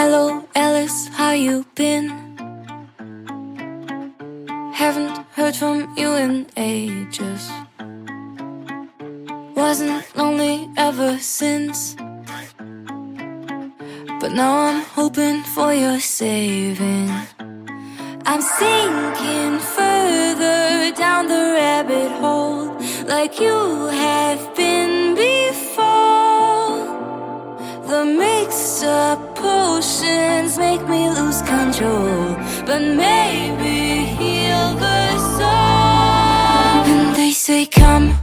Hello Alice, how you been? Haven't heard from you in ages. Wasn't lonely ever since, but now I'm hoping for your saving. I'm sinking further down the rabbit hole, like you have been before. The mixed up potions make me lose control, but maybe heal the soul. And they say come,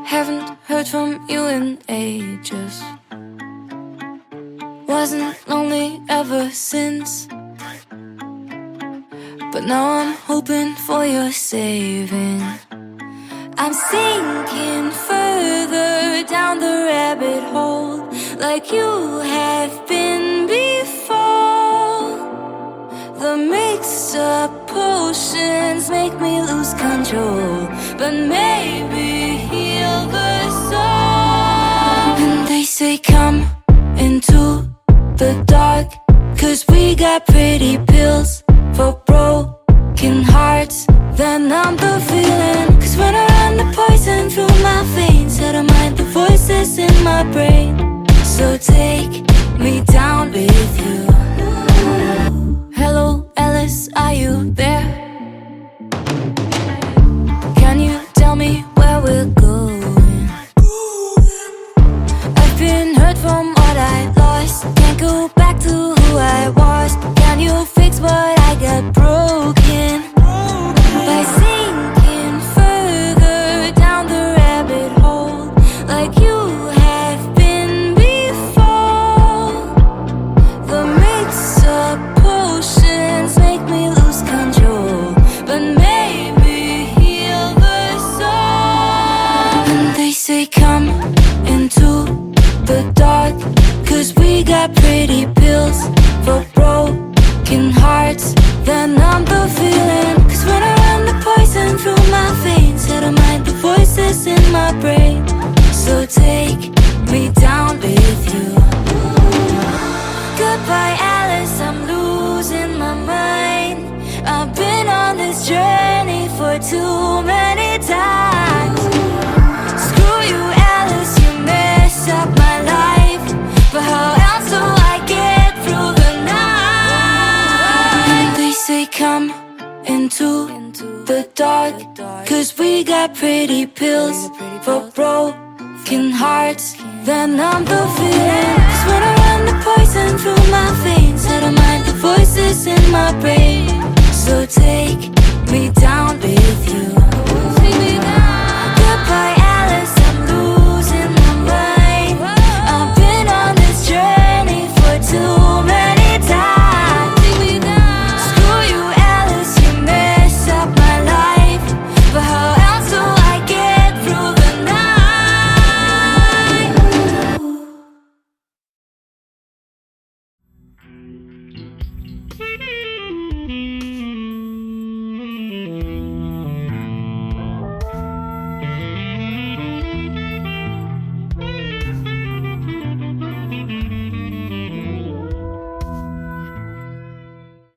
haven't heard from you in ages. Wasn't lonely ever since, but now I'm hoping for your saving. I'm sinking further down the rabbit hole, like you have been before. The mixed up potions make me lose control, but maybe heal the soul. And they say come into the dark, 'cause we got pretty pills for broken hearts. Then I'm the feeling, 'cause when I run the poison through my veins, I don't mind the voices in my brain. So take me down with you. Hello Alice, are you there? Can you tell me where we're going? I've been hurt from what I lost, can't go back to who I was. Can you fix what I got broken? By sinking further down the rabbit hole, like you have been before. The mix-up potions make me lose control, but maybe heal the soul. And they say come into the dark, 'cause we got pretty pills for broken hearts. Then I'm the feeling, 'cause when I run the poison through my veins, I don't mind the voices in my brain. So take me down with you. Goodbye Alice, I'm losing my mind. I've been on this journey for too many times. Screw you Alice, you mess up my life, but how else do I get through the night? And they say come into the dark, 'cause we got pretty pills for broken hearts. Then I'm the feeling,